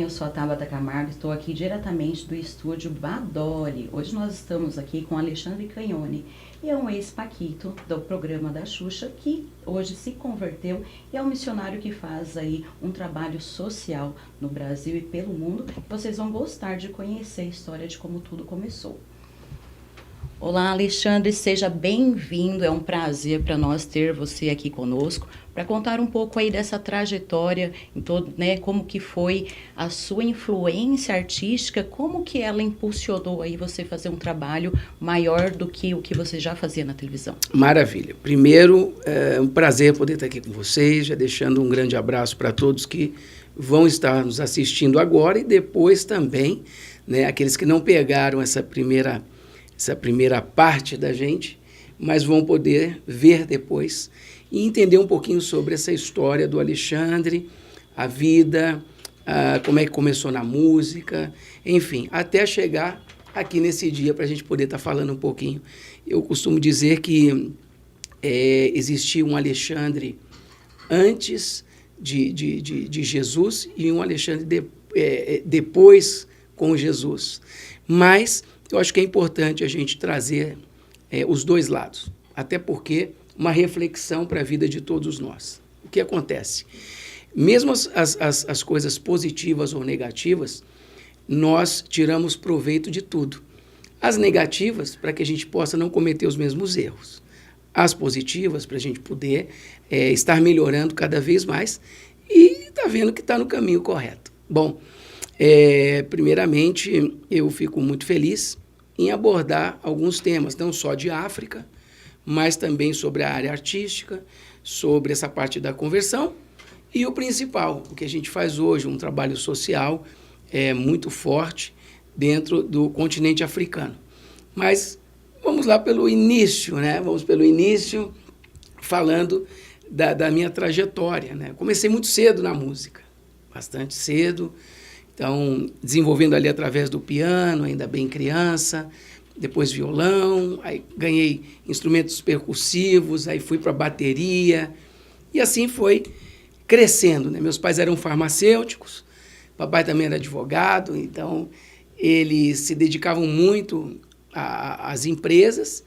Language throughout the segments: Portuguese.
bem? Eu sou a Tabata Camargo, estou aqui diretamente do estúdio Badoli. Hoje nós estamos aqui com Alexandre Canhoni, e é um ex-paquito do programa da Xuxa, que hoje se converteu e é um missionário que faz aí um trabalho social no Brasil e pelo mundo. Vocês vão gostar de conhecer a história de como tudo começou. Olá, Alexandre, seja bem-vindo. É um prazer para nós ter você aqui conosco para contar um pouco aí dessa trajetória, em todo, né, como que foi a sua influência artística, como que ela impulsionou aí você fazer um trabalho maior do que o que você já fazia na televisão. Maravilha. Primeiro, é um prazer poder estar aqui com vocês, já deixando um grande abraço para todos que vão estar nos assistindo agora e depois também, né, aqueles que não pegaram essa primeira parte da gente, mas vão poder ver depois e entender um pouquinho sobre essa história do Alexandre, a vida, como é que começou na música, enfim, até chegar aqui nesse dia para a gente poder estar falando um pouquinho. Eu costumo dizer que existia um Alexandre antes de Jesus e um Alexandre depois com Jesus. Mas eu acho que é importante a gente trazer os dois lados, até porque uma reflexão para a vida de todos nós. O que acontece? Mesmo as coisas positivas ou negativas, nós tiramos proveito de tudo. As negativas, para que a gente possa não cometer os mesmos erros. As positivas, para a gente poder estar melhorando cada vez mais e está vendo que está no caminho correto. Bom, primeiramente, eu fico muito feliz em abordar alguns temas, não só de África, mas também sobre a área artística, sobre essa parte da conversão e o principal, o que a gente faz hoje, um trabalho social muito forte dentro do continente africano. Mas vamos lá pelo início, né? Vamos pelo início, falando da minha trajetória, né? Comecei muito cedo na música, bastante cedo. Então, desenvolvendo ali através do piano, ainda bem criança, depois violão, aí ganhei instrumentos percussivos, aí fui para bateria, e assim foi crescendo, né? Meus pais eram farmacêuticos, papai também era advogado, então eles se dedicavam muito às empresas,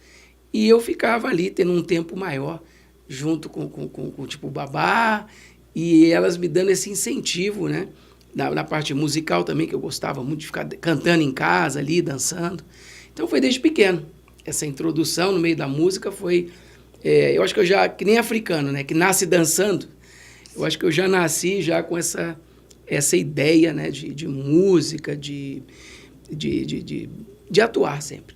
e eu ficava ali tendo um tempo maior, junto com tipo babá, e elas me dando esse incentivo, né? Na parte musical também, que eu gostava muito de ficar cantando em casa ali, dançando. Então foi desde pequeno. Essa introdução no meio da música foi... eu acho que eu já, que nem africano, né, que nasce dançando, eu acho que eu já nasci já com essa ideia, né, de música, de atuar sempre.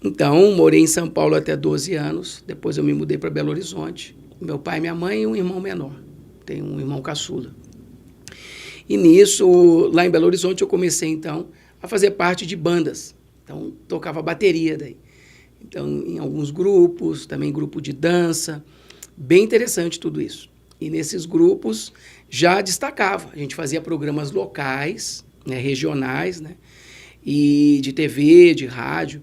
Então, morei em São Paulo até 12 anos, depois eu me mudei para Belo Horizonte. Meu pai, minha mãe e um irmão menor. Tenho um irmão caçula. E nisso, lá em Belo Horizonte, eu comecei, então, a fazer parte de bandas. Então, tocava bateria daí. Então, em alguns grupos, também grupo de dança. Bem interessante tudo isso. E nesses grupos já destacava. A gente fazia programas locais, né, regionais, né, e de TV, de rádio.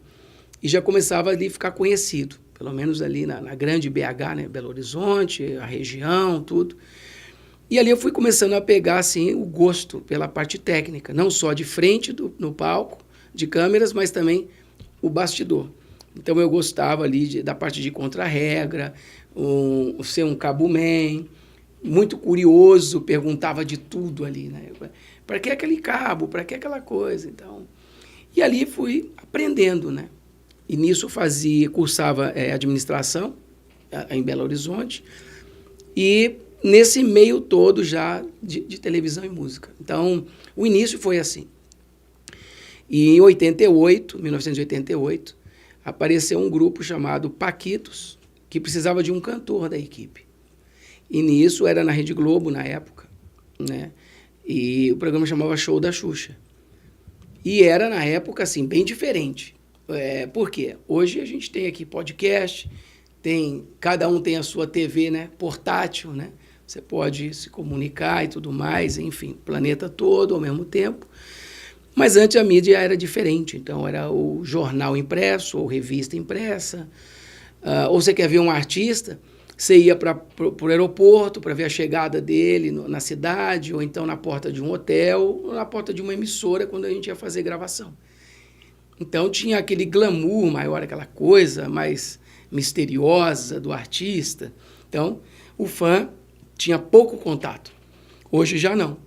E já começava ali a ficar conhecido. Pelo menos ali na grande BH, né, Belo Horizonte, a região, tudo. E ali eu fui começando a pegar assim, o gosto pela parte técnica, não só de frente no palco, de câmeras, mas também o bastidor. Então eu gostava ali da parte de contra-regra, ser um cabo-man, muito curioso, perguntava de tudo ali, né? Para que aquele cabo? Para que aquela coisa? Então, e ali fui aprendendo, né? E nisso cursava administração em Belo Horizonte e nesse meio todo já de televisão e música. Então, o início foi assim. E em 1988, apareceu um grupo chamado Paquitos, que precisava de um cantor da equipe. E nisso, era na Rede Globo, na época, né? E o programa chamava Show da Xuxa. E era, na época, assim, bem diferente. Por quê? Hoje a gente tem aqui podcast, cada um tem a sua TV, né, portátil, né? Você pode se comunicar e tudo mais, enfim, o planeta todo ao mesmo tempo. Mas antes a mídia era diferente, então era o jornal impresso ou revista impressa. Ou você quer ver um artista, Você ia para o aeroporto para ver a chegada dele na cidade, ou então na porta de um hotel, ou na porta de uma emissora, quando a gente ia fazer gravação. Então tinha aquele glamour maior, aquela coisa mais misteriosa do artista. Então o fã tinha pouco contato. Hoje já não.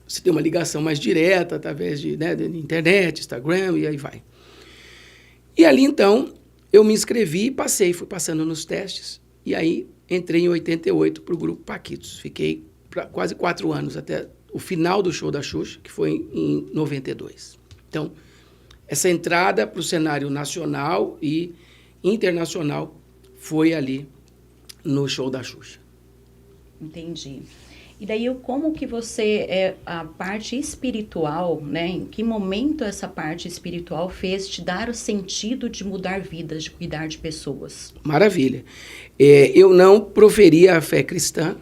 Você tem uma ligação mais direta através de internet, Instagram e aí vai. E ali então eu me inscrevi e passei, fui passando nos testes. E aí entrei em 88 para o Grupo Paquitos. Fiquei quase 4 anos, até o final do show da Xuxa, que foi em 92. Então, essa entrada para o cenário nacional e internacional foi ali no show da Xuxa. Entendi. E daí, como que você, a parte espiritual, né? Em que momento essa parte espiritual fez te dar o sentido de mudar vidas, de cuidar de pessoas? Maravilha. Eu não proferia a fé cristã,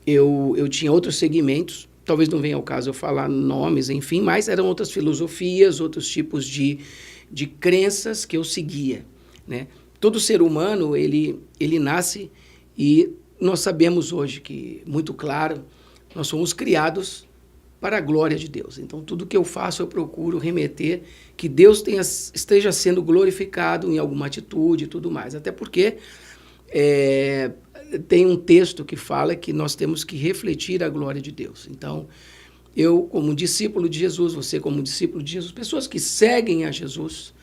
eu tinha outros segmentos, talvez não venha ao caso eu falar nomes, enfim, mas eram outras filosofias, outros tipos de crenças que eu seguia, né? Todo ser humano, ele nasce e nós sabemos hoje que, muito claro, nós somos criados para a glória de Deus. Então, tudo que eu faço, eu procuro remeter que Deus esteja sendo glorificado em alguma atitude e tudo mais. Até porque tem um texto que fala que nós temos que refletir a glória de Deus. Então, eu, como discípulo de Jesus, você como discípulo de Jesus, pessoas que seguem a Jesus,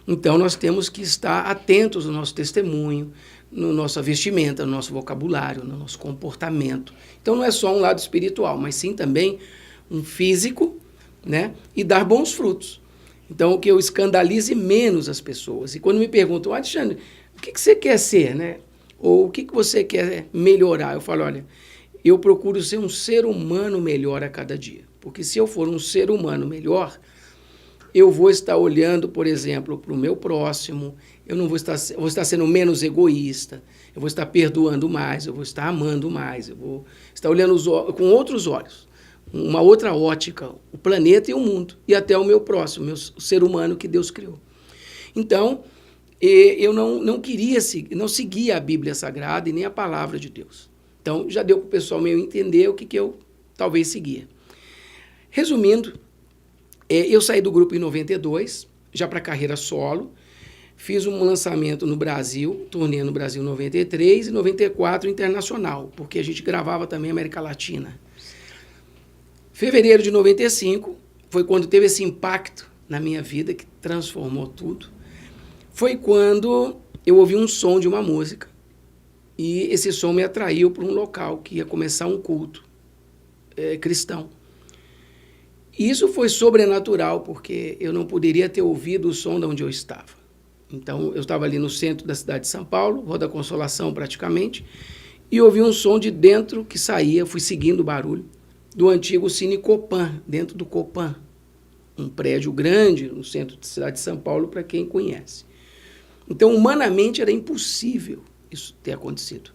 então nós temos que estar atentos no nosso testemunho, na nossa vestimenta, no nosso vocabulário, no nosso comportamento. Então não é só um lado espiritual, mas sim também um físico, né? E dar bons frutos. Então que eu escandalize menos as pessoas. E quando me perguntam, Alexandre, o que você quer ser, né? Ou o que você quer melhorar? Eu falo, olha, eu procuro ser um ser humano melhor a cada dia. Porque se eu for um ser humano melhor, eu vou estar olhando, por exemplo, para o meu próximo, eu vou estar sendo menos egoísta, eu vou estar perdoando mais, eu vou estar amando mais, eu vou estar olhando com outros olhos, uma outra ótica, o planeta e o mundo, e até o meu próximo, o ser humano que Deus criou. Então, eu não seguia a Bíblia Sagrada e nem a palavra de Deus. Então, já deu para o pessoal meio entender o que eu talvez seguia. Resumindo, eu saí do grupo em 92, já para carreira solo, fiz um lançamento no Brasil, turnê no Brasil em 93 e 94 internacional, porque a gente gravava também América Latina. Fevereiro de 95 foi quando teve esse impacto na minha vida, que transformou tudo. Foi quando eu ouvi um som de uma música e esse som me atraiu para um local que ia começar um culto cristão. E isso foi sobrenatural, porque eu não poderia ter ouvido o som de onde eu estava. Então, eu estava ali no centro da cidade de São Paulo, Rua da Consolação praticamente, e ouvi um som de dentro que saía, fui seguindo o barulho, do antigo Cine Copan, dentro do Copan, um prédio grande no centro da cidade de São Paulo, para quem conhece. Então, humanamente, era impossível isso ter acontecido.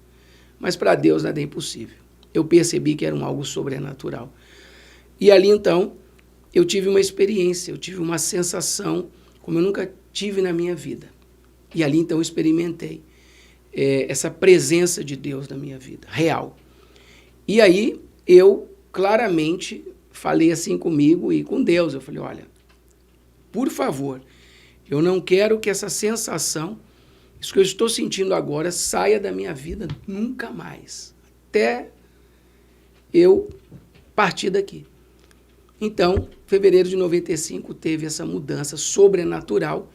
Mas para Deus nada é impossível. Eu percebi que era algo sobrenatural. E ali, então, eu tive uma experiência, eu tive uma sensação como eu nunca tive na minha vida. E ali, então, eu experimentei essa presença de Deus na minha vida, real. E aí, eu claramente falei assim comigo e com Deus. Eu falei, olha, por favor, eu não quero que essa sensação, isso que eu estou sentindo agora, saia da minha vida nunca mais, até eu partir daqui. Então, fevereiro de 95 teve essa mudança sobrenatural.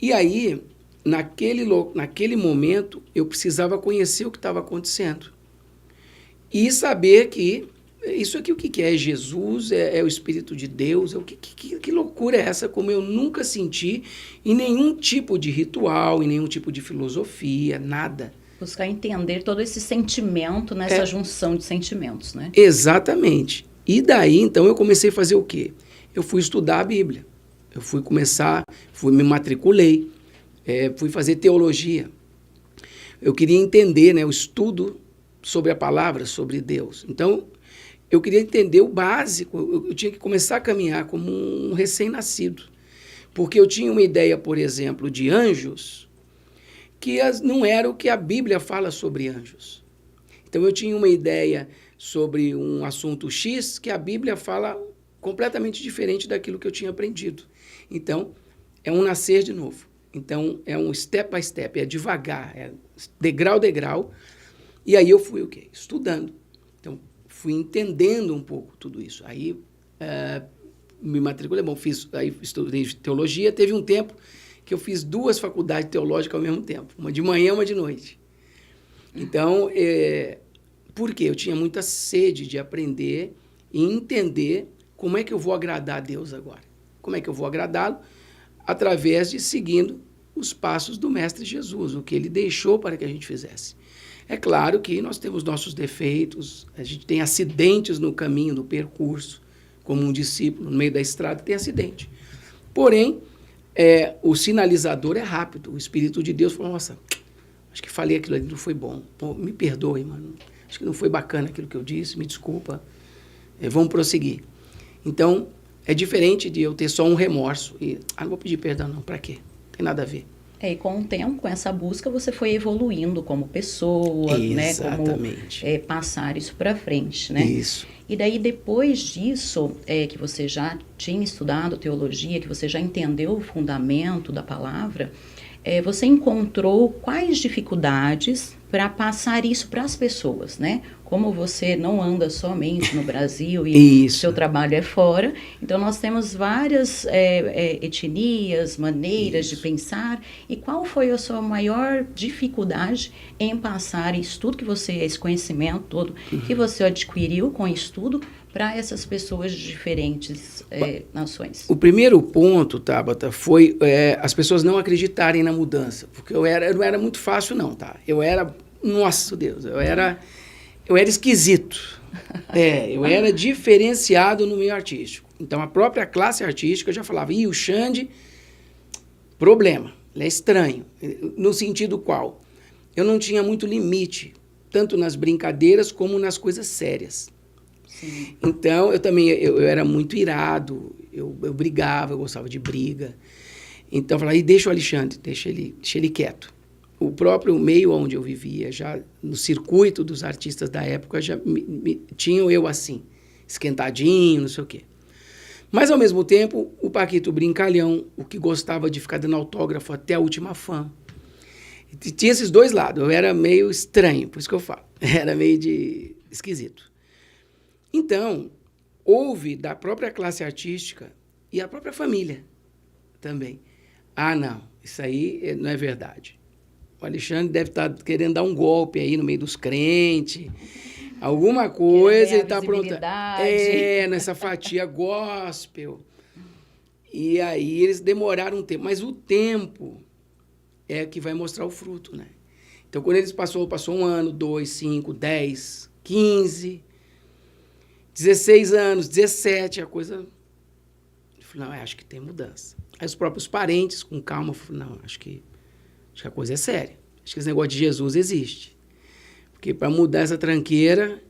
E aí, naquele momento, eu precisava conhecer o que estava acontecendo. E saber que isso aqui o que é? É Jesus? É o Espírito de Deus? Que loucura é essa? Como eu nunca senti em nenhum tipo de ritual, em nenhum tipo de filosofia, nada. Buscar entender todo esse sentimento nessa junção de sentimentos, né? Exatamente. E daí, então, eu comecei a fazer o quê? Eu fui estudar a Bíblia. Eu me matriculei, fui fazer teologia. Eu queria entender, né, o estudo sobre a palavra, sobre Deus. Então, eu queria entender o básico. Eu tinha que começar a caminhar como um recém-nascido. Porque eu tinha uma ideia, por exemplo, de anjos, que não era o que a Bíblia fala sobre anjos. Então eu tinha uma ideia sobre um assunto X que a Bíblia fala completamente diferente daquilo que eu tinha aprendido. Então, é um nascer de novo. Então, é um step by step, é devagar, é degrau a degrau. E aí eu fui o quê? Estudando. Então, fui entendendo um pouco tudo isso. Aí, me matriculei, aí estudei teologia. Teve um tempo que eu fiz 2 faculdades teológicas ao mesmo tempo, uma de manhã e uma de noite. Então, por quê? Eu tinha muita sede de aprender e entender como é que eu vou agradar a Deus agora. Como é que eu vou agradá-lo? Através de seguindo os passos do Mestre Jesus, o que ele deixou para que a gente fizesse. É claro que nós temos nossos defeitos, a gente tem acidentes no caminho, no percurso, como um discípulo, no meio da estrada, tem acidente. Porém, o sinalizador é rápido. O Espírito de Deus falou, nossa, acho que falei aquilo ali, não foi bom. Pô, me perdoe, mano. Acho que não foi bacana aquilo que eu disse, me desculpa. Vamos prosseguir. Então, é diferente de eu ter só um remorso. Não vou pedir perdão não, para quê? Não tem nada a ver. E com o tempo, com essa busca, você foi evoluindo como pessoa, exatamente, né? Como passar isso para frente, né? Isso. E daí, depois disso, que você já tinha estudado teologia, que você já entendeu o fundamento da palavra, você encontrou quais dificuldades para passar isso para as pessoas, né? Como você não anda somente no Brasil e seu trabalho é fora, então nós temos várias etnias, maneiras de pensar. E qual foi a sua maior dificuldade em passar isso tudo que você, esse conhecimento todo que você adquiriu com estudo para essas pessoas de diferentes nações? O primeiro ponto, Tabata, foi as pessoas não acreditarem na mudança, porque não era muito fácil não, tá? Nossa Deus, eu era esquisito. Eu era diferenciado no meio artístico. Então, a própria classe artística já falava, o Xande, problema, ele é estranho. No sentido qual? Eu não tinha muito limite, tanto nas brincadeiras como nas coisas sérias. Sim. Então, eu era muito irado, eu brigava, eu gostava de briga. Então, eu falava, deixa o Alexandre, deixa ele quieto. O próprio meio onde eu vivia, já no circuito dos artistas da época, já tinham eu assim, esquentadinho, não sei o quê. Mas, ao mesmo tempo, o Paquito brincalhão, o que gostava de ficar dando autógrafo até a última fã. E tinha esses dois lados, eu era meio estranho, por isso que eu falo, era meio esquisito. Então, houve da própria classe artística e a própria família também. Não, isso aí não é verdade. O Alexandre deve estar querendo dar um golpe aí no meio dos crentes, alguma coisa, ele está pronto. Nessa fatia gospel. E aí eles demoraram um tempo, mas o tempo é que vai mostrar o fruto, né? Então, quando eles passou 1 ano, 2, 5, 10, 15, 16 anos, 17, a coisa... Eu falei, não, acho que tem mudança. Aí os próprios parentes, com calma, falaram, não, acho que a coisa é séria. Acho que esse negócio de Jesus existe. Porque para mudar essa tranqueira...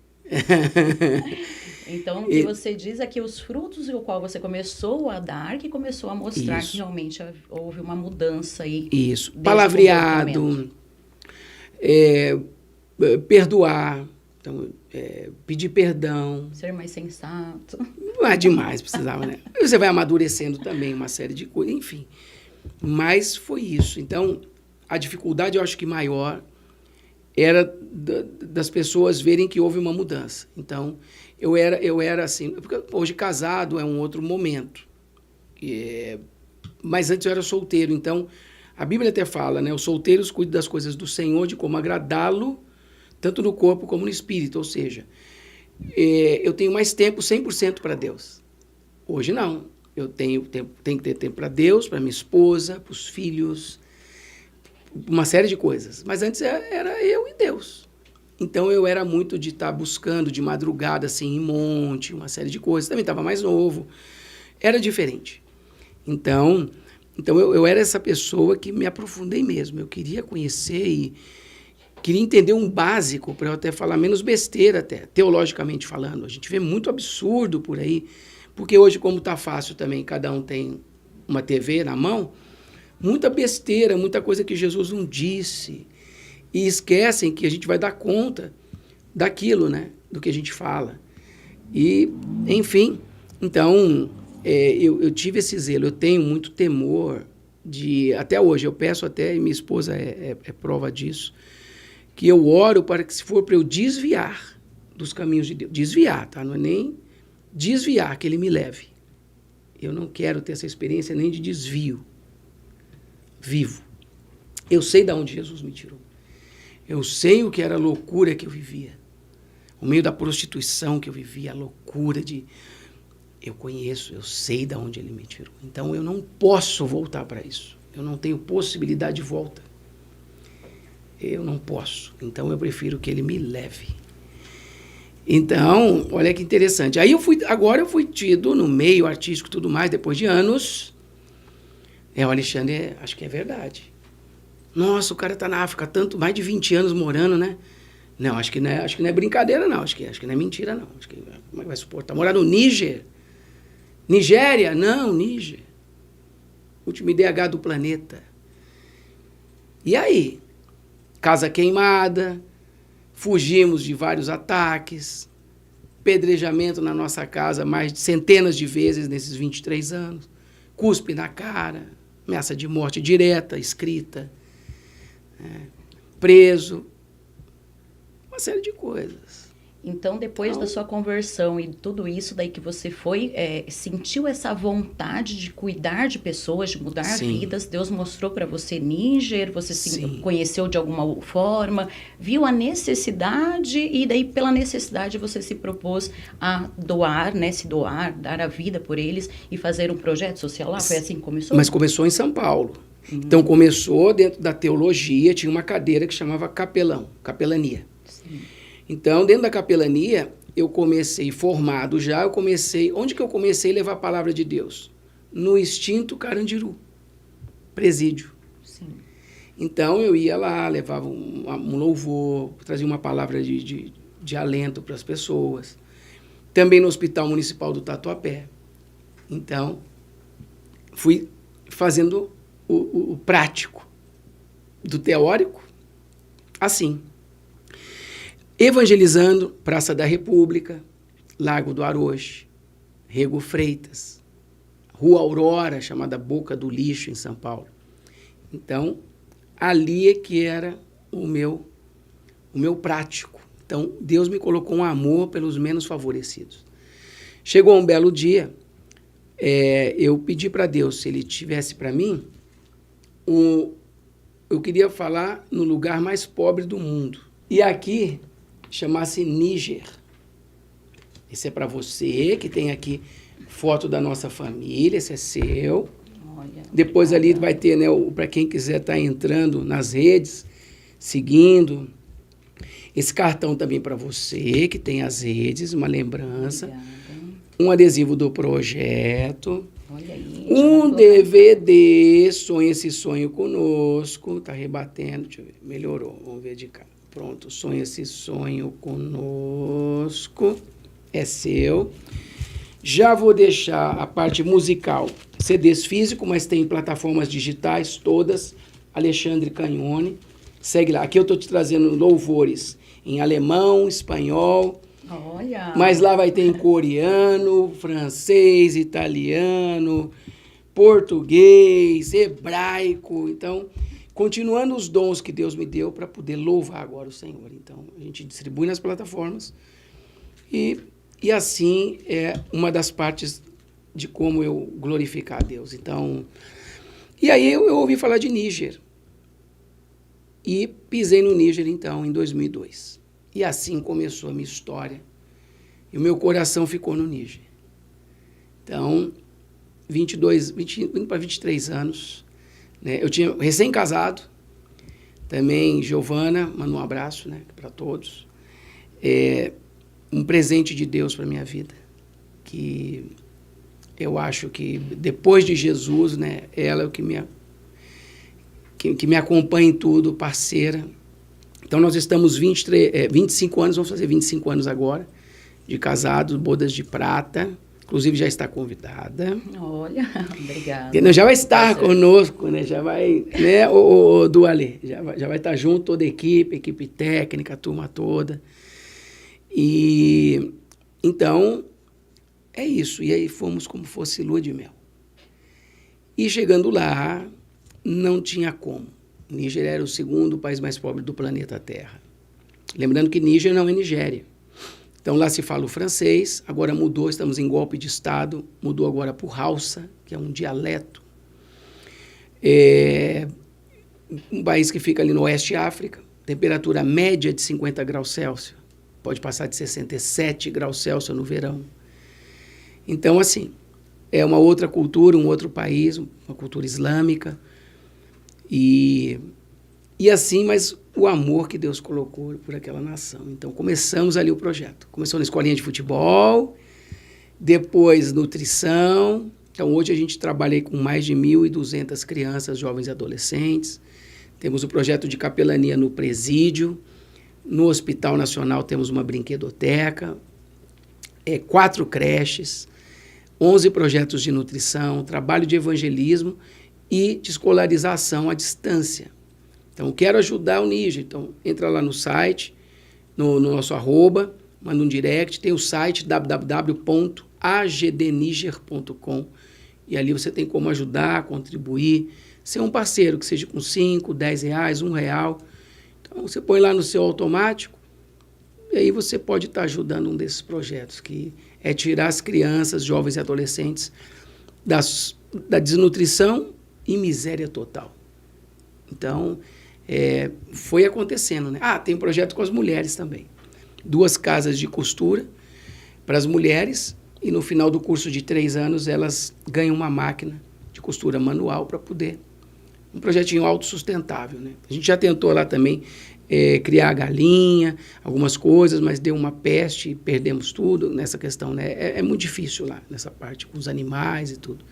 Então, o que você diz é que os frutos o qual você começou a dar, que começou a mostrar que realmente houve uma mudança aí. Isso. Palavreado, perdoar, então, pedir perdão. Ser mais sensato. Não é demais, precisava, né? Você vai amadurecendo também uma série de coisas, enfim. Mas foi isso. Então, a dificuldade, eu acho que maior, era das pessoas verem que houve uma mudança. Então, eu era assim, porque hoje casado é um outro momento. Mas antes eu era solteiro, então a Bíblia até fala, né? Os solteiros cuidam das coisas do Senhor, de como agradá-lo, tanto no corpo como no espírito. Ou seja, eu tenho mais tempo 100% para Deus. Hoje não. Eu tenho que ter tempo para Deus, para minha esposa, para os filhos, uma série de coisas. Mas antes era eu e Deus. Então, eu era muito de estar buscando de madrugada, assim, em monte, uma série de coisas. Também estava mais novo. Era diferente. Então eu era essa pessoa que me aprofundei mesmo. Eu queria conhecer e queria entender um básico, para eu até falar menos besteira, até, teologicamente falando. A gente vê muito absurdo por aí, porque hoje, como está fácil também, cada um tem uma TV na mão, muita besteira, muita coisa que Jesus não disse. E esquecem que a gente vai dar conta daquilo, né? Do que a gente fala. E, enfim, então, eu tive esse zelo, eu tenho muito temor até hoje, eu peço até, e minha esposa é prova disso, que eu oro para que, se for para eu desviar dos caminhos de Deus, desviar, tá? Não é nem desviar, que Ele me leve. Eu não quero ter essa experiência nem de desvio. Vivo. Eu sei de onde Jesus me tirou. Eu sei o que era a loucura que eu vivia. O meio da prostituição que eu vivia, a loucura de... Eu conheço, eu sei de onde Ele me tirou. Então, eu não posso voltar para isso. Eu não tenho possibilidade de volta. Eu não posso. Então, eu prefiro que Ele me leve. Então, olha que interessante. Aí, agora eu fui tido no meio artístico e tudo mais, depois de anos. O Alexandre, acho que é verdade. Nossa, o cara está na África mais de 20 anos morando, né? Não, acho que não é brincadeira, não. Acho que não é mentira, não. Acho que, como é que vai suportar? Morar no Níger? Nigéria? Não, Níger. Último IDH do planeta. E aí? Casa queimada, fugimos de vários ataques, pedrejamento na nossa casa mais de centenas de vezes nesses 23 anos, cuspe na cara, ameaça de morte direta, escrita, preso, uma série de coisas. Então, depois da sua conversão e tudo isso daí que você foi, sentiu essa vontade de cuidar de pessoas, de mudar vidas, Deus mostrou para você Níger, você se conheceu de alguma forma, viu a necessidade e daí pela necessidade você se propôs a doar, né, se doar, dar a vida por eles e fazer um projeto social lá? Foi assim que começou? Mas começou em São Paulo. Então, começou dentro da teologia, tinha uma cadeira que chamava capelania. Sim. Então, dentro da capelania, eu comecei formado já, onde que eu comecei a levar a palavra de Deus? No Extinto Carandiru, presídio. Sim. Então, eu ia lá, levava um louvor, trazia uma palavra de alento para as pessoas. Também no Hospital Municipal do Tatuapé. Então, fui fazendo o prático, do teórico, assim. Evangelizando, Praça da República, Largo do Aroche, Rego Freitas, Rua Aurora, chamada Boca do Lixo, em São Paulo. Então, ali é que era o meu prático. Então, Deus me colocou um amor pelos menos favorecidos. Chegou um belo dia, eu pedi para Deus, se Ele tivesse para mim, eu queria falar no lugar mais pobre do mundo. E aqui chamasse Níger. Esse é para você, que tem aqui foto da nossa família, esse é seu. Olha, depois ali vai ter, né, para quem quiser estar entrando nas redes, seguindo. Esse cartão também para você, que tem as redes, uma lembrança. Obrigada. Um adesivo do projeto. Olha aí, Um DVD, Sonha Esse Sonho Conosco. Tá rebatendo, deixa eu ver, melhorou, vamos ver de cá. Pronto, Sonha Esse Sonho Conosco, é seu. Já vou deixar a parte musical, CDs físicos, mas tem plataformas digitais todas, Alexandre Cagnoni, segue lá. Aqui eu estou te trazendo louvores em alemão, espanhol, olha. Mas lá vai ter em coreano, francês, italiano, português, hebraico, então... Continuando os dons que Deus me deu para poder louvar agora o Senhor. Então, a gente distribui nas plataformas e assim é uma das partes de como eu glorificar a Deus. Então, e aí eu ouvi falar de Níger e pisei no Níger, então, em 2002. E assim começou a minha história e o meu coração ficou no Níger. Então, 20 para 23 anos... Eu tinha recém-casado, também Giovana, manda um abraço, né, para todos. Um presente de Deus para a minha vida, que eu acho que depois de Jesus, né, ela é o que me acompanha em tudo, parceira. Então nós estamos 25 anos, vamos fazer 25 anos agora, de casados, bodas de prata, Inclusive já está convidada. Olha, obrigada. Entendeu? Já vai estar conosco, né? Já vai, né, o Dualê, já vai estar junto toda a equipe técnica, a turma toda. E então é isso. E aí fomos como fosse lua de mel. E chegando lá, não tinha como. Níger era o segundo país mais pobre do planeta Terra. Lembrando que Níger não é Nigéria. Então, lá se fala o francês, agora mudou, estamos em golpe de Estado, mudou agora para o Hausa, que é um dialeto. É um país que fica ali no oeste de África, temperatura média de 50 graus Celsius, pode passar de 67 graus Celsius no verão. Então, assim, é uma outra cultura, um outro país, uma cultura islâmica, e assim, mas o amor que Deus colocou por aquela nação. Então, começamos ali o projeto. Começou na escolinha de futebol, depois nutrição. Então, hoje a gente trabalha aí com mais de 1.200 crianças, jovens e adolescentes. Temos o projeto de capelania no presídio. No Hospital Nacional temos uma brinquedoteca, 4 creches, 11 projetos de nutrição, trabalho de evangelismo e de escolarização à distância. Então, quero ajudar o Níger. Então, entra lá no site, no nosso @, manda um direct, tem o site www.agdniger.com e ali você tem como ajudar, contribuir, ser um parceiro, que seja com 5, 10 reais, R$1. Então, você põe lá no seu automático e aí você pode estar ajudando um desses projetos, que é tirar as crianças, jovens e adolescentes da desnutrição e miséria total. Então, foi acontecendo, né? Tem um projeto com as mulheres também. 2 casas de costura para as mulheres e no final do curso de 3 anos elas ganham uma máquina de costura manual para poder... Um projetinho autossustentável, né? A gente já tentou lá também criar galinha, algumas coisas, mas deu uma peste e perdemos tudo nessa questão, né? É muito difícil lá nessa parte, com os animais e tudo.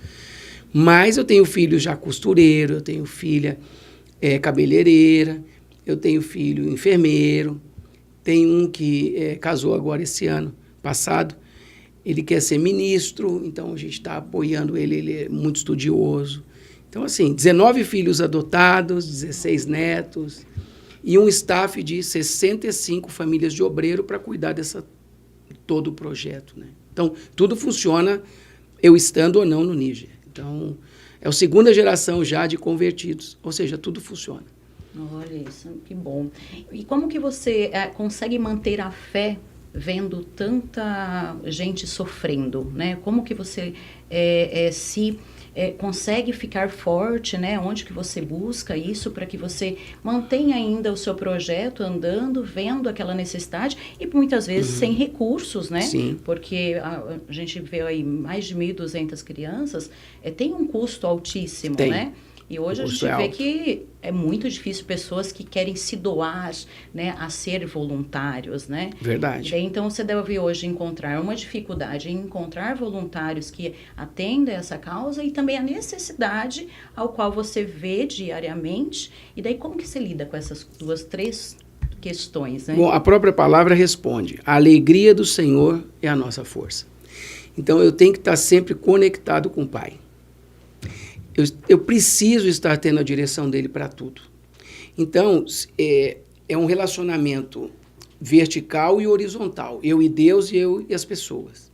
Mas eu tenho filho já costureiro, eu tenho filha... cabeleireira, eu tenho filho enfermeiro, tem um que casou agora esse ano passado, ele quer ser ministro, então a gente está apoiando ele é muito estudioso. Então, assim, 19 filhos adotados, 16 netos e um staff de 65 famílias de obreiro para cuidar todo o projeto, né? Então, tudo funciona eu estando ou não no Níger. Então, é a 2ª geração já de convertidos, ou seja, tudo funciona. Olha isso, que bom. E como que você consegue manter a fé vendo tanta gente sofrendo, né? Como que você consegue ficar forte, né? Onde que você busca isso para que você mantenha ainda o seu projeto andando, vendo aquela necessidade e muitas vezes sem recursos, né? Sim. Porque a gente vê aí mais de 1.200 crianças, tem um custo altíssimo, né? E hoje a gente vê que é muito difícil pessoas que querem se doar, né, a ser voluntários, né? Verdade. E daí, então, você deve hoje encontrar uma dificuldade em encontrar voluntários que atendem essa causa e também a necessidade ao qual você vê diariamente. E daí, como que você lida com essas 3 questões, né? Bom, a própria palavra responde. A alegria do Senhor é a nossa força. Então, eu tenho que estar sempre conectado com o Pai. Eu preciso estar tendo a direção dele para tudo. Então, é um relacionamento vertical e horizontal. Eu e Deus e eu e as pessoas.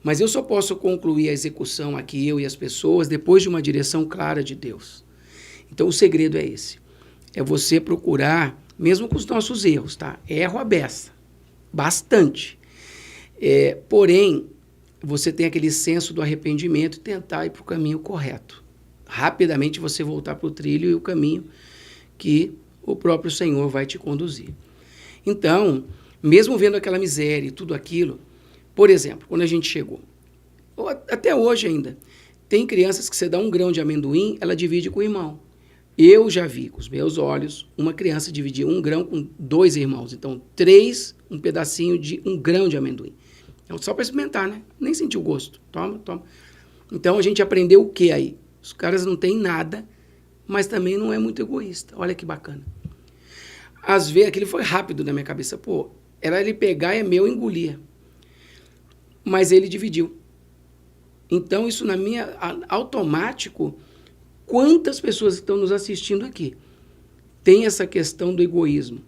Mas eu só posso concluir a execução aqui, eu e as pessoas, depois de uma direção clara de Deus. Então, o segredo é esse. É você procurar, mesmo com os nossos erros, tá? Erro a beça. Bastante. Porém, você tem aquele senso do arrependimento e tentar ir para o caminho correto. Rapidamente você voltar para o trilho e o caminho que o próprio Senhor vai te conduzir. Então, mesmo vendo aquela miséria e tudo aquilo, por exemplo, quando a gente chegou, ou até hoje ainda, tem crianças que você dá um grão de amendoim, ela divide com o irmão. Eu já vi com os meus olhos uma criança dividir um grão com 2 irmãos. Então, 3, um pedacinho de um grão de amendoim. Então, só para experimentar, né? Nem sentir o gosto. Toma. Então, a gente aprendeu o que aí? Os caras não têm nada, mas também não é muito egoísta. Olha que bacana. Às vezes, aquilo foi rápido na minha cabeça. Era ele pegar, é meu, engolia. Mas ele dividiu. Então, isso automático, quantas pessoas estão nos assistindo aqui tem essa questão do egoísmo?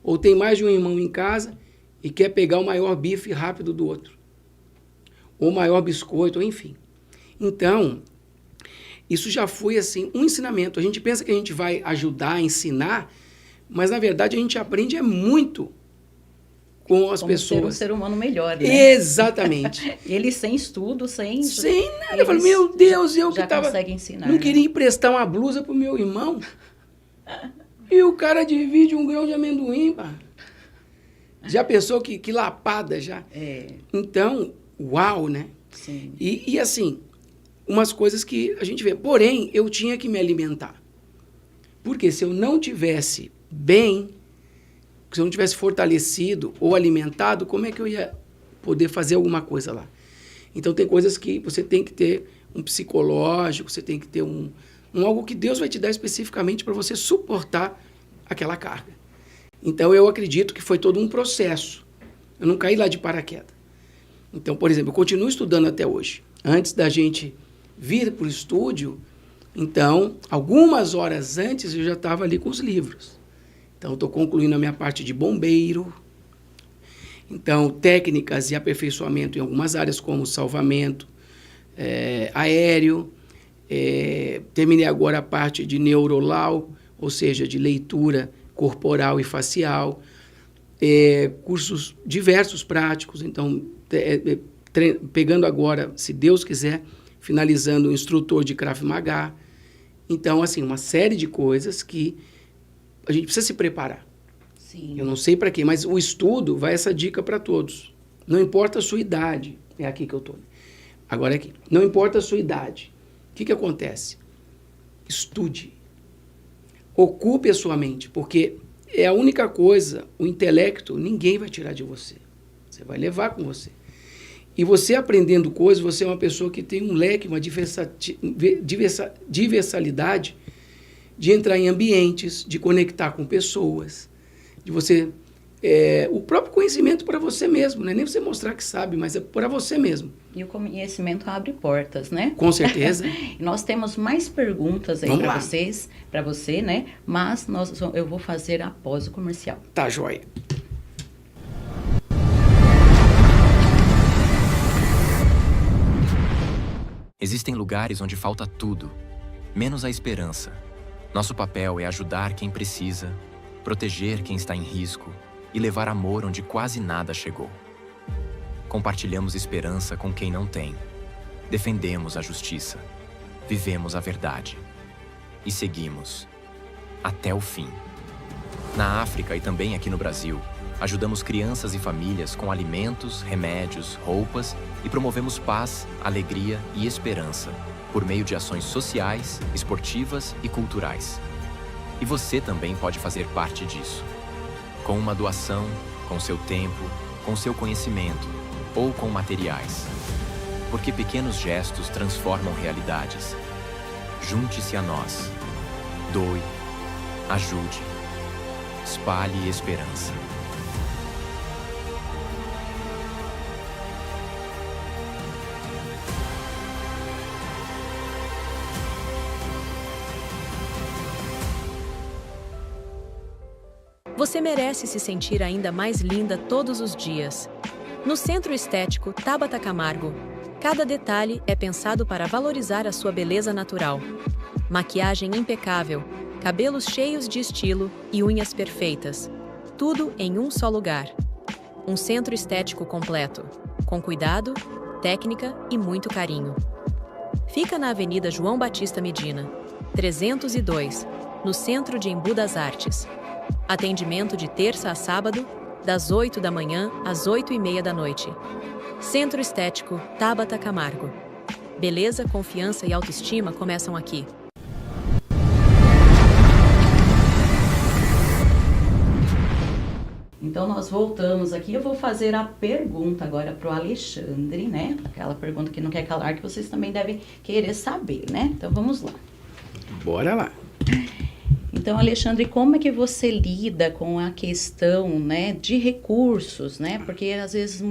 Ou tem mais de um irmão em casa e quer pegar o maior bife rápido do outro. Ou o maior biscoito, ou enfim. Então, isso já foi assim um ensinamento. A gente pensa que a gente vai ajudar, ensinar, mas na verdade a gente aprende muito com as pessoas. Ser um ser humano melhor, né? Exatamente. Ele sem estudo, sem nada. Eu falo, meu Deus, eu que tava... consegue ensinar, não queria emprestar uma blusa pro meu irmão. E o cara divide um grão de amendoim, pá. Já pensou que lapada já? Então, uau, né? Sim. E assim, umas coisas que a gente vê. Porém, eu tinha que me alimentar. Porque se eu não tivesse bem, se eu não tivesse fortalecido ou alimentado, como é que eu ia poder fazer alguma coisa lá? Então, tem coisas que você tem que ter um psicológico, você tem que ter algo que Deus vai te dar especificamente para você suportar aquela carga. Então, eu acredito que foi todo um processo. Eu não caí lá de paraquedas. Então, por exemplo, eu continuo estudando até hoje. Antes da gente vir para o estúdio, então, algumas horas antes, eu já estava ali com os livros. Então, estou concluindo a minha parte de bombeiro. Então, técnicas e aperfeiçoamento em algumas áreas, como salvamento aéreo. Terminei agora a parte de neurolau, ou seja, de leitura corporal e facial. Cursos diversos práticos. Então, pegando agora, se Deus quiser, finalizando o instrutor de Krav Maga. Então, assim, uma série de coisas que a gente precisa se preparar. Sim. Eu não sei para quê, mas o estudo vai essa dica para todos. Não importa a sua idade. É aqui que eu estou. Agora é aqui. Não importa a sua idade. O que acontece? Estude. Ocupe a sua mente, porque é a única coisa, o intelecto, ninguém vai tirar de você. Você vai levar com você. E você aprendendo coisas, você é uma pessoa que tem um leque, uma diversalidade de entrar em ambientes, de conectar com pessoas, de você... o próprio conhecimento para você mesmo, não é nem você mostrar que sabe, mas é para você mesmo. E o conhecimento abre portas, né? Com certeza. Nós temos mais perguntas aí para você, né? Mas eu vou fazer após o comercial. Tá, joia. Existem lugares onde falta tudo, menos a esperança. Nosso papel é ajudar quem precisa, proteger quem está em risco e levar amor onde quase nada chegou. Compartilhamos esperança com quem não tem. Defendemos a justiça. Vivemos a verdade. E seguimos até o fim. Na África e também aqui no Brasil, ajudamos crianças e famílias com alimentos, remédios, roupas e promovemos paz, alegria e esperança por meio de ações sociais, esportivas e culturais. E você também pode fazer parte disso. Com uma doação, com seu tempo, com seu conhecimento ou com materiais. Porque pequenos gestos transformam realidades. Junte-se a nós. Doe. Ajude. Espalhe esperança. Você merece se sentir ainda mais linda todos os dias. No Centro Estético Tabata Camargo, cada detalhe é pensado para valorizar a sua beleza natural. Maquiagem impecável, cabelos cheios de estilo e unhas perfeitas. Tudo em um só lugar. Um centro estético completo, com cuidado, técnica e muito carinho. Fica na Avenida João Batista Medina, 302, no centro de Embu das Artes. Atendimento de terça a sábado, das 8 da manhã às 8h30 da noite. Centro Estético Tabata Camargo. Beleza, confiança e autoestima começam aqui. Então, nós voltamos aqui. Eu vou fazer a pergunta agora para o Alexandre, né? Aquela pergunta que não quer calar, que vocês também devem querer saber, né? Então, vamos lá. Bora lá. Então, Alexandre, como é que você lida com a questão, né, de recursos, né? Porque às vezes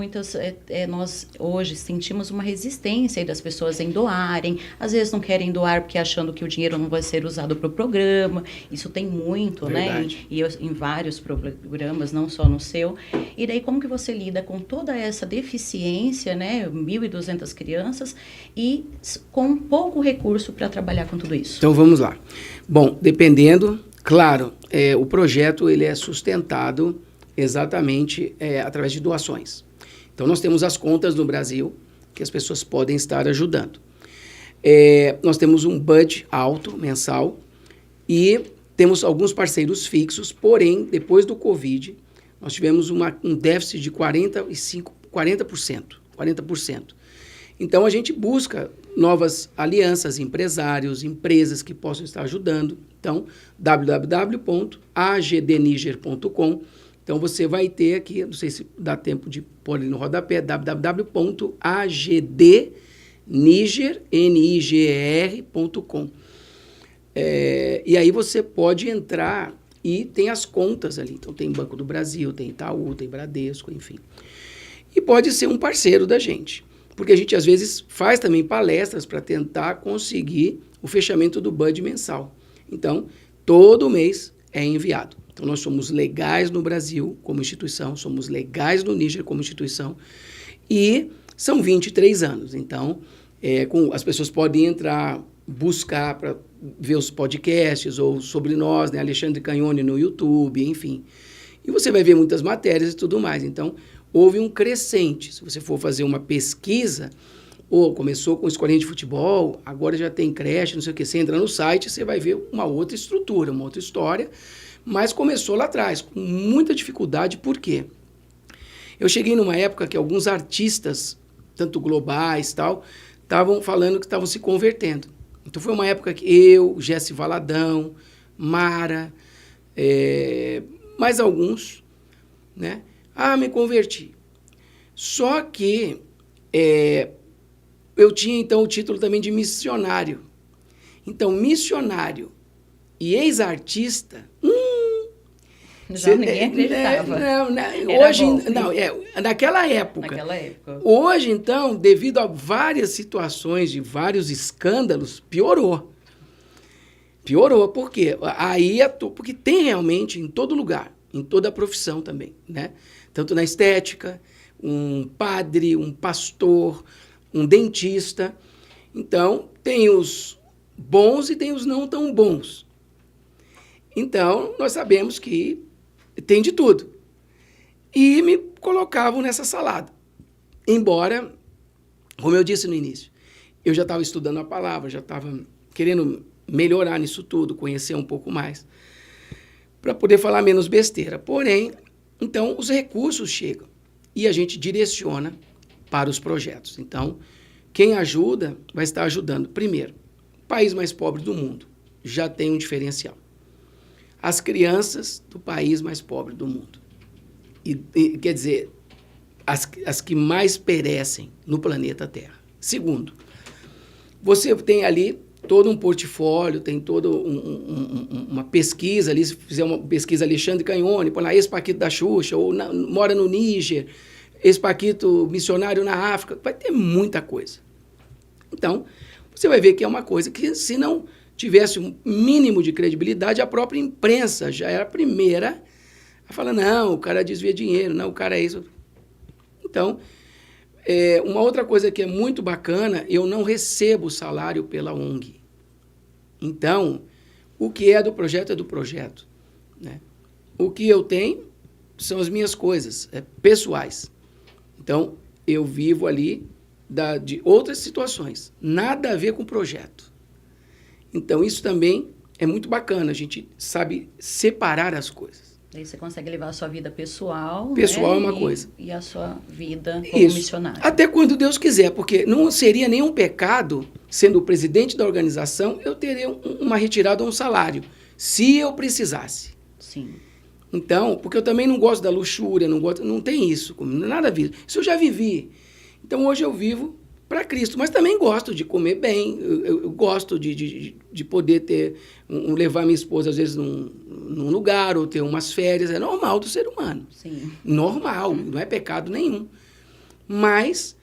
nós hoje sentimos uma resistência aí das pessoas em doarem, às vezes não querem doar porque achando que o dinheiro não vai ser usado para o programa. Isso tem muito, Verdade. né? E em vários programas, não só no seu. E daí como que você lida com toda essa deficiência, né? 1.200 crianças e com pouco recurso para trabalhar com tudo isso? Então vamos lá. Bom, dependendo, claro, o projeto ele é sustentado exatamente através de doações. Então nós temos as contas no Brasil que as pessoas podem estar ajudando. Nós temos um budget alto, mensal, e temos alguns parceiros fixos, porém, depois do Covid, nós tivemos um déficit de 40%. Então, a gente busca novas alianças, empresários, empresas que possam estar ajudando. Então, www.agdniger.com. Então, você vai ter aqui, não sei se dá tempo de pôr ali no rodapé, www.agdniger.com. E aí você pode entrar e tem as contas ali. Então, tem Banco do Brasil, tem Itaú, tem Bradesco, enfim. E pode ser um parceiro da gente. Porque a gente, às vezes, faz também palestras para tentar conseguir o fechamento do budget mensal. Então, todo mês é enviado. Então, nós somos legais no Brasil como instituição, somos legais no Níger como instituição, e são 23 anos. Então, as pessoas podem entrar, buscar para ver os podcasts ou sobre nós, né, Alexandre Canhone no YouTube, enfim. E você vai ver muitas matérias e tudo mais. Então, houve um crescente. Se você for fazer uma pesquisa, começou com escolinha de futebol, agora já tem creche, não sei o que, você entra no site, você vai ver uma outra estrutura, uma outra história, mas começou lá atrás, com muita dificuldade. Por quê? Eu cheguei numa época que alguns artistas, tanto globais e tal, estavam falando que estavam se convertendo. Então foi uma época que eu, Jesse Valadão, Mara, mais alguns, né? Me converti. Só que eu tinha, então, o título também de missionário. Então, missionário e ex-artista... Ninguém acreditava. Naquela época. Hoje, então, devido a várias situações, de vários escândalos, piorou. Piorou, por quê? Porque tem realmente em todo lugar, em toda a profissão também, né? Tanto na estética, um padre, um pastor, um dentista. Então, tem os bons e tem os não tão bons. Então, nós sabemos que tem de tudo. E me colocavam nessa salada. Embora, como eu disse no início, eu já estava estudando a palavra, já estava querendo melhorar nisso tudo, conhecer um pouco mais, para poder falar menos besteira. Porém, então, os recursos chegam e a gente direciona para os projetos. Então, quem ajuda vai estar ajudando. Primeiro, o país mais pobre do mundo já tem um diferencial. As crianças do país mais pobre do mundo. Quer dizer, as que mais perecem no planeta Terra. Segundo, você tem ali todo um portfólio, tem toda uma pesquisa ali, se fizer uma pesquisa Alexandre Canhone, põe lá ex-paquito da Xuxa, ou mora no Níger, ex-paquito missionário na África, vai ter muita coisa. Então, você vai ver que é uma coisa que, se não tivesse um mínimo de credibilidade, a própria imprensa já era a primeira a falar, não, o cara desvia dinheiro, não, o cara é isso. Então, uma outra coisa que é muito bacana, eu não recebo salário pela ONG. Então, o que é do projeto, né? O que eu tenho são as minhas coisas pessoais. Então, eu vivo ali de outras situações, nada a ver com o projeto. Então, isso também é muito bacana, a gente sabe separar as coisas. Aí você consegue levar a sua vida pessoal, pessoal, né? É uma coisa. E a sua vida como missionário. Até quando Deus quiser, porque não seria nenhum pecado, sendo o presidente da organização, eu teria uma retirada ou um salário, se eu precisasse. Sim. Então, porque eu também não gosto da luxúria, não tem isso, nada a ver. Isso eu já vivi. Então, hoje eu vivo para Cristo. Mas também gosto de comer bem, eu gosto de poder ter, levar minha esposa, às vezes, num lugar, ou ter umas férias. É normal do ser humano. Sim. Normal, não é pecado nenhum. Mas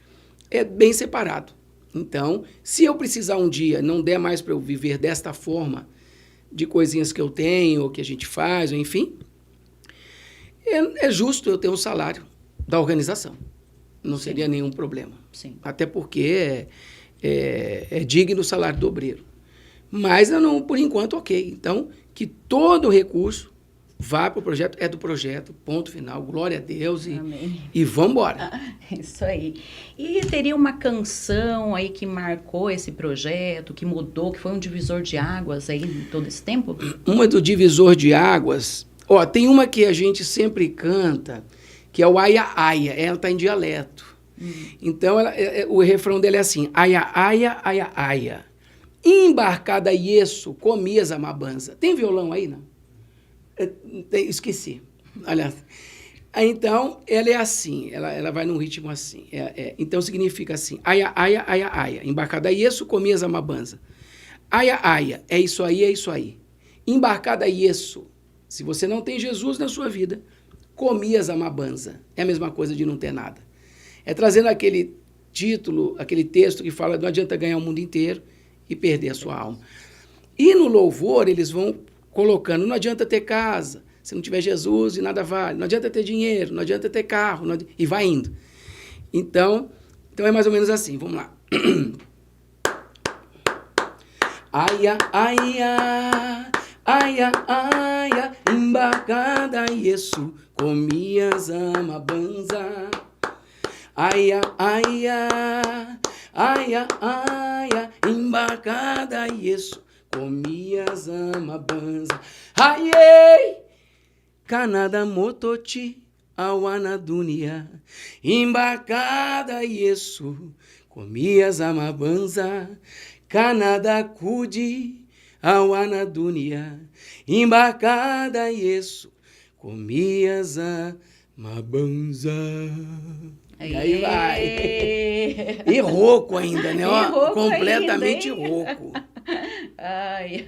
é bem separado. Então, se eu precisar um dia, não der mais para eu viver desta forma, de coisinhas que eu tenho, ou que a gente faz, ou enfim, é justo eu ter um salário da organização. Não Sim. seria nenhum problema. Sim. Até porque é digno o salário do obreiro. Mas, eu não, por enquanto, ok. Então, que todo recurso vá para o projeto, é do projeto, ponto final, glória a Deus e vamos embora. Isso aí. E teria uma canção aí que marcou esse projeto, que mudou, que foi um divisor de águas aí em todo esse tempo? Uma do divisor de águas, tem uma que a gente sempre canta, que é o Aia Aia, ela está em dialeto. Então, o refrão dela é assim, Aia Aia, Aia Aia, embarcada isso, comias a mabanza. Tem violão aí, não? Esqueci. Olha. Então, ela é assim, ela vai num ritmo assim. Então, significa assim, aia, aia, aia, aia. Embarcada isso, comias a mabanza. Aia, aia, é isso aí, é isso aí. Embarcada isso, se você não tem Jesus na sua vida, comias a mabanza. É a mesma coisa de não ter nada. É trazendo aquele título, aquele texto que fala não adianta ganhar o mundo inteiro e perder a sua alma. E no louvor, eles vão colocando, não adianta ter casa, se não tiver Jesus e nada vale, não adianta ter dinheiro, não adianta ter carro, e vai indo. Então é mais ou menos assim, vamos lá. Aia, aia, aia, aia, embarcada isso, comias a mabanza. Aia, aia, aia, aia, embarcada isso, comias a mabanza. Aiei, canada mototi, awana dunia, embarcada isso, comias a mabanza. Canada cudi, awana dunia, embarcada isso, comias a mabanza. E aí vai. E rouco ainda, né? Completamente rouco. Ai.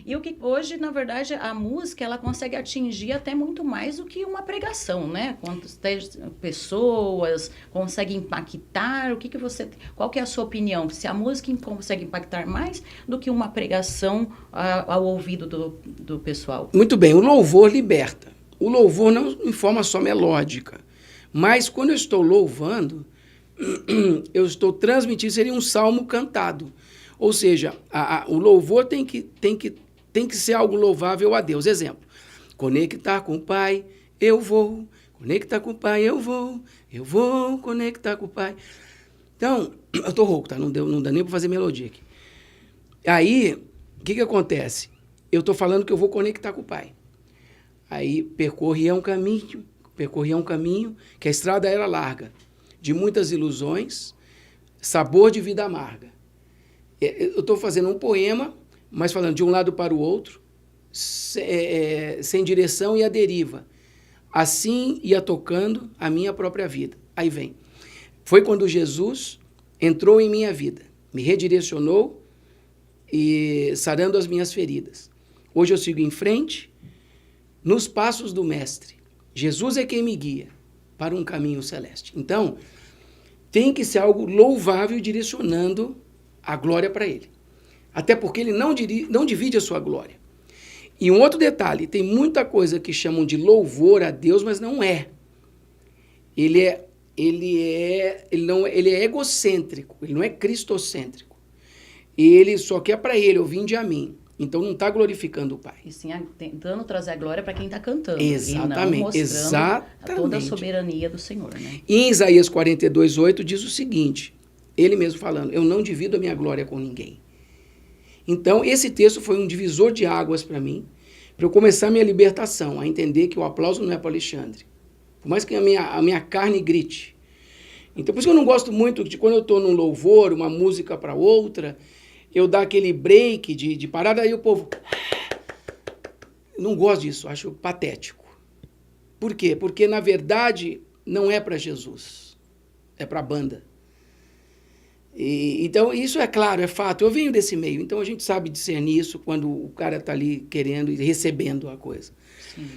E o que hoje, na verdade, a música ela consegue atingir até muito mais do que uma pregação, né? Quantas pessoas consegue impactar? Qual que é a sua opinião? Se a música consegue impactar mais do que uma pregação ao ouvido do pessoal? Muito bem, o louvor liberta. O louvor não em forma só melódica, mas quando eu estou louvando, eu estou transmitindo, seria um salmo cantado. Ou seja, o louvor tem que ser algo louvável a Deus. Exemplo, conectar com o Pai, eu vou. Conectar com o Pai, eu vou conectar com o Pai. Então, eu estou rouco, tá? Não dá nem para fazer melodia aqui. Aí, o que acontece? Eu estou falando que eu vou conectar com o Pai. Aí, percorria um caminho, que a estrada era larga, de muitas ilusões, sabor de vida amarga. Eu estou fazendo um poema, mas falando de um lado para o outro, sem direção e à deriva. Assim ia tocando a minha própria vida. Aí vem. Foi quando Jesus entrou em minha vida, me redirecionou e sarando as minhas feridas. Hoje eu sigo em frente, nos passos do Mestre. Jesus é quem me guia para um caminho celeste. Então, tem que ser algo louvável direcionando a glória para ele. Até porque ele não divide a sua glória. E um outro detalhe, tem muita coisa que chamam de louvor a Deus, mas não é. Ele é egocêntrico, ele não é cristocêntrico. Ele só quer para ele, vinde a mim. Então não está glorificando o Pai. E sim, tentando trazer a glória para quem está cantando. Exatamente. E não mostrando toda a soberania do Senhor. Né? E em Isaías 42:8 diz o seguinte, ele mesmo falando, eu não divido a minha glória com ninguém. Então esse texto foi um divisor de águas para mim, para eu começar a minha libertação, a entender que o aplauso não é para Alexandre. Por mais que a minha carne grite. Então por isso que eu não gosto muito de quando eu estou num louvor, uma música para outra, eu dar aquele break de parada, aí o povo... Não gosto disso, acho patético. Por quê? Porque, na verdade, não é para Jesus. É para a banda. Então, isso é claro, é fato. Eu venho desse meio, então a gente sabe discernir isso quando o cara está ali querendo e recebendo a coisa. Sim.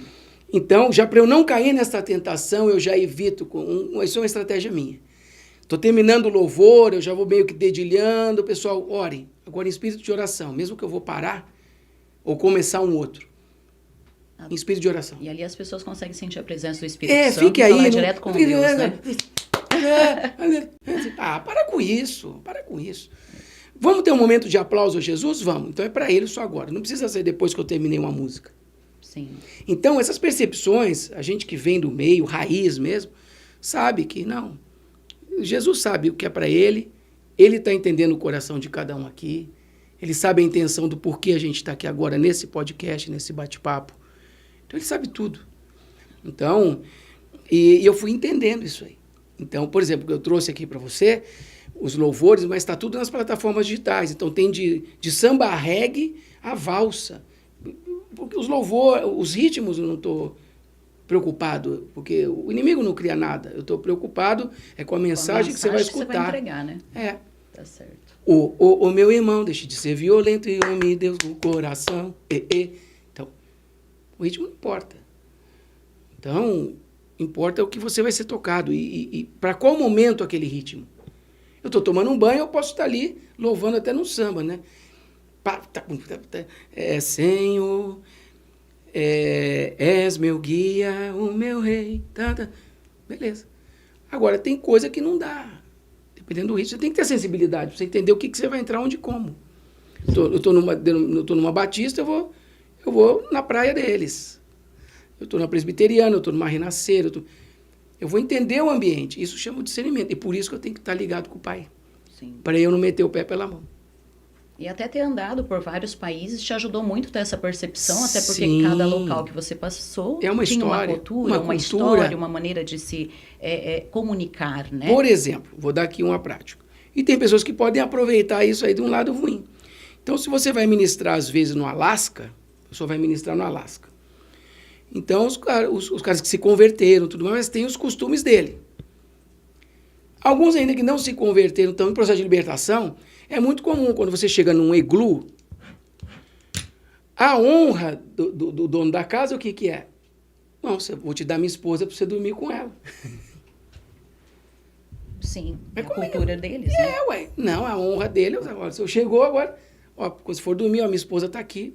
Então, já para eu não cair nessa tentação, eu já evito. Isso é uma estratégia minha. Estou terminando o louvor, eu já vou meio que dedilhando. Pessoal, orem. Agora em espírito de oração. Mesmo que eu vou parar ou começar um outro. Em espírito de oração. E ali as pessoas conseguem sentir a presença do Espírito Santo. Fique aí. Falar direto com Deus, né? Para com isso. Para com isso. Vamos ter um momento de aplauso a Jesus? Vamos. Então é para ele só agora. Não precisa ser depois que eu terminei uma música. Sim. Então, essas percepções, a gente que vem do meio, raiz mesmo, sabe que não. Jesus sabe o que é para ele está entendendo o coração de cada um aqui, ele sabe a intenção do porquê a gente está aqui agora nesse podcast, nesse bate-papo. Então, ele sabe tudo. Então, e eu fui entendendo isso aí. Então, por exemplo, eu trouxe aqui para você os louvores, mas está tudo nas plataformas digitais. Então, tem de samba a reggae a valsa. Porque os ritmos eu não estou preocupado, porque o inimigo não cria nada. Eu estou preocupado com a mensagem que você vai escutar. Que você vai entregar, né? É. Tá certo. O meu irmão, deixe de ser violento e ame Deus no coração. Então, o ritmo não importa. Então, importa o que você vai ser tocado. E para qual momento aquele ritmo? Eu estou tomando um banho, eu posso estar ali louvando até no samba, né? Senhor, és meu guia, o meu rei. Beleza. Agora, tem coisa que não dá. Dependendo do ritmo, você tem que ter sensibilidade para você entender o que você vai entrar onde e como. Eu estou numa batista, eu vou na praia deles. Eu estou na presbiteriana, eu estou numa renascer. Eu vou entender o ambiente. Isso chama discernimento. E por isso que eu tenho que estar ligado com o Pai. Para eu não meter o pé pela mão. E até ter andado por vários países te ajudou muito a ter essa percepção, até porque Sim. cada local que você passou tinha uma cultura, uma história, uma maneira de se comunicar, né? Por exemplo, vou dar aqui uma prática. E tem pessoas que podem aproveitar isso aí de um lado ruim. Então, se você vai ministrar, às vezes, no Alasca, a pessoa vai ministrar no Alasca. Então, os caras que se converteram, tudo mais, mas têm os costumes dele. Alguns ainda que não se converteram, estão em processo de libertação. É muito comum, quando você chega num iglu, a honra do dono da casa, o que é? Não, vou te dar minha esposa para você dormir com ela. Sim, é a cultura deles, né? Ué. Não, a honra dele, agora, se eu chegou agora, quando você for dormir, minha esposa está aqui,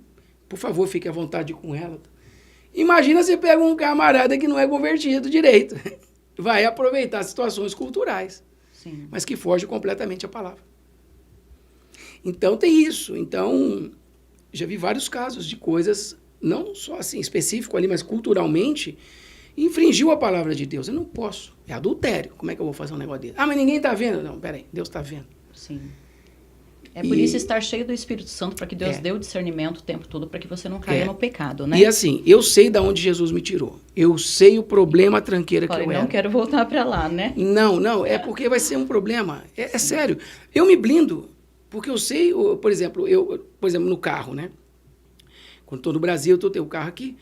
por favor, fique à vontade com ela. Imagina você pega um camarada que não é convertido direito. Vai aproveitar situações culturais, Sim. mas que foge completamente a palavra. Então, tem isso. Então, já vi vários casos de coisas, não só assim, específico ali, mas culturalmente, infringiu a palavra de Deus. Eu não posso. É adultério. Como é que eu vou fazer um negócio desse? Mas ninguém está vendo. Não, peraí, Deus está vendo. Sim. É por isso estar cheio do Espírito Santo, para que Deus dê o discernimento o tempo todo, para que você não caia no pecado, né? E assim, eu sei de onde Jesus me tirou. Eu sei o problema, a tranqueira que eu era. Não quero voltar para lá, né? Não, é porque vai ser um problema. É sério. Eu me blindo, porque eu sei, por exemplo, no carro, né? Quando estou no Brasil, eu tenho o carro aqui,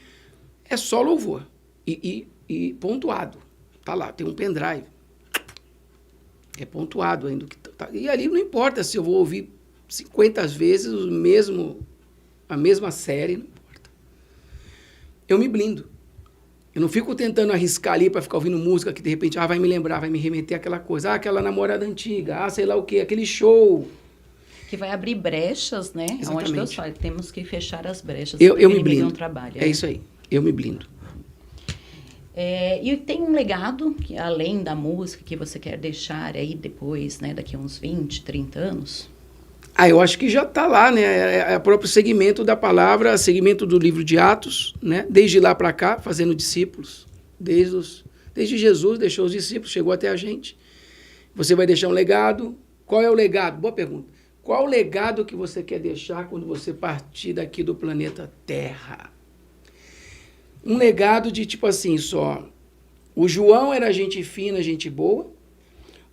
é só louvor. E pontuado. Tá lá, tem um pendrive. É pontuado ainda. E ali não importa se eu vou ouvir 50 vezes a mesma série, não importa. Eu me blindo. Eu não fico tentando arriscar ali para ficar ouvindo música que de repente vai me lembrar, vai me remeter àquela coisa. Aquela namorada antiga, sei lá o quê, aquele show. Que vai abrir brechas, né? Exatamente. Onde Deus fala, temos que fechar as brechas. Eu me blindo. Não trabalha, é isso aí, eu me blindo. E tem um legado, que, além da música, que você quer deixar aí depois, né? Daqui a uns 20, 30 anos? Eu acho que já está lá, né? É o próprio segmento da palavra, segmento do livro de Atos, né? Desde lá para cá, fazendo discípulos. Desde Jesus deixou os discípulos, chegou até a gente. Você vai deixar um legado. Qual é o legado? Boa pergunta. Qual o legado que você quer deixar quando você partir daqui do planeta Terra? Um legado de tipo assim só. O João era gente fina, gente boa?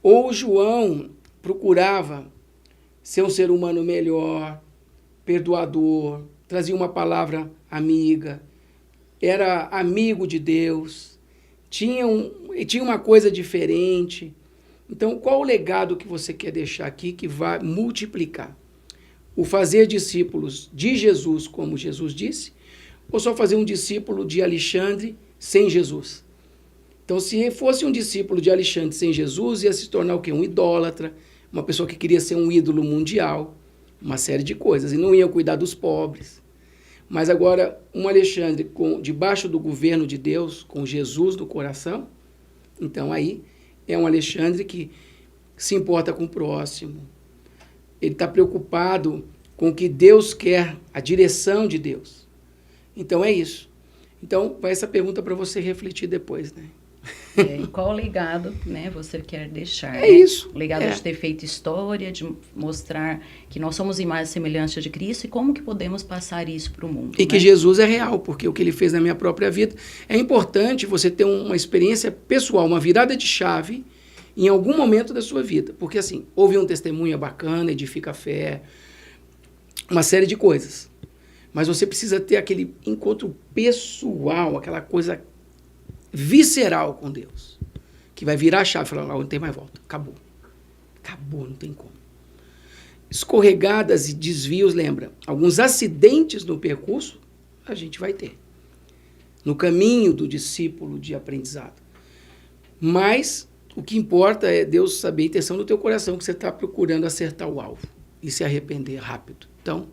Ou o João procurava ser um ser humano melhor, perdoador, trazia uma palavra amiga, era amigo de Deus, tinha uma coisa diferente. Então, qual o legado que você quer deixar aqui que vai multiplicar? O fazer discípulos de Jesus, como Jesus disse, ou só fazer um discípulo de Alexandre sem Jesus? Então, se fosse um discípulo de Alexandre sem Jesus, ia se tornar o quê? Um idólatra, uma pessoa que queria ser um ídolo mundial, uma série de coisas, e não ia cuidar dos pobres. Mas agora, um Alexandre debaixo do governo de Deus, com Jesus no coração, então aí é um Alexandre que se importa com o próximo. Ele está preocupado com o que Deus quer, a direção de Deus. Então é isso. Então, vai essa pergunta para você refletir depois, né? E qual legado, né, você quer deixar? É isso. O legado de ter feito história, de mostrar que nós somos imagem e semelhança de Cristo e como que podemos passar isso para o mundo. E que Jesus é real, porque o que ele fez na minha própria vida. É importante você ter uma experiência pessoal, uma virada de chave em algum momento da sua vida. Porque assim, ouvir um testemunho é bacana, edifica a fé, uma série de coisas. Mas você precisa ter aquele encontro pessoal, aquela coisa visceral com Deus, que vai virar a chave e falar, não tem mais volta, acabou. Acabou, não tem como. Escorregadas e desvios, lembra, alguns acidentes no percurso, a gente vai ter. No caminho do discípulo de aprendizado. Mas o que importa é Deus saber a intenção do teu coração, que você está procurando acertar o alvo e se arrepender rápido. Então,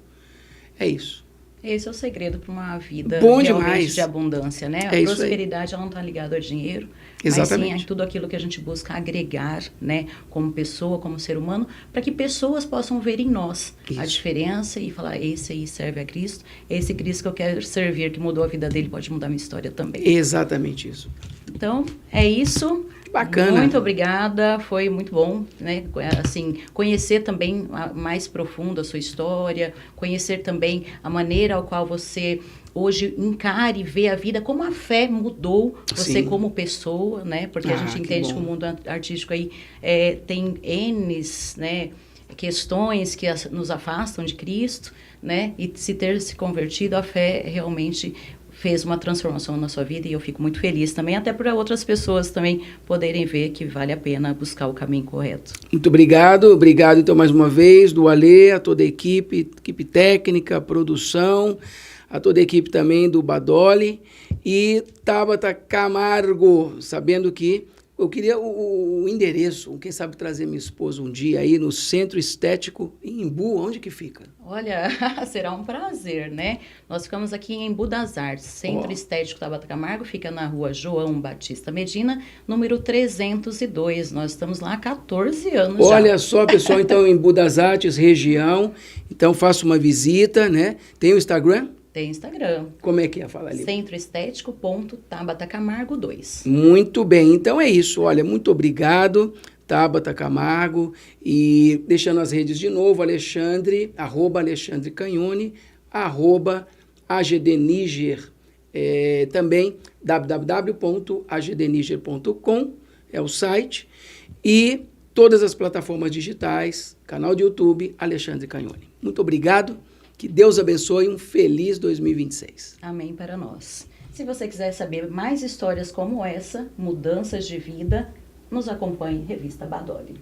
é isso. Esse é o segredo para uma vida bom realmente demais. de abundância, né? É A prosperidade ela não está ligada ao dinheiro, exatamente. mas sim a tudo aquilo que a gente busca agregar, né? Como pessoa, como ser humano, para que pessoas possam ver em nós a diferença e falar, esse aí serve a Cristo, esse Cristo que eu quero servir, que mudou a vida dele, pode mudar a minha história também. Exatamente isso. Então, é isso. Bacana. Muito obrigada, foi muito bom, né? Assim, conhecer também mais profundo a sua história, conhecer também a maneira ao qual você hoje encara e vê a vida, como a fé mudou você Sim. como pessoa, né? Porque a gente entende que o mundo artístico aí tem N's, né? Questões que nos afastam de Cristo, né? E se ter se convertido, a fé realmente fez uma transformação na sua vida e eu fico muito feliz também, até para outras pessoas também poderem ver que vale a pena buscar o caminho correto. Muito obrigado. Obrigado, então, mais uma vez, do Alê, a toda a equipe produção, a toda a equipe também do Badoli e Tabata Camargo, sabendo que eu queria o endereço, quem sabe trazer minha esposa um dia aí no Centro Estético em Embu, onde que fica? Olha, será um prazer, né? Nós ficamos aqui em Embu das Artes, Centro Estético Tabata Camargo, fica na rua João Batista Medina, número 302. Nós estamos lá há 14 anos já. Olha só, pessoal, então em Embu das Artes, região, então faça uma visita, né? Tem o Instagram? Tem Instagram. Como é que é? Fala ali. centroestético.tabatacamargo2. Muito bem, então é isso. Olha, muito obrigado, Tabata Camargo. E deixando as redes de novo, Alexandre, @Alexandre Canhone, @AGDniger, também www.agdniger.com é o site. E todas as plataformas digitais, canal de YouTube, Alexandre Canhone. Muito obrigado. Que Deus abençoe e um feliz 2026. Amém para nós. Se você quiser saber mais histórias como essa, mudanças de vida, nos acompanhe, Revista Badoli.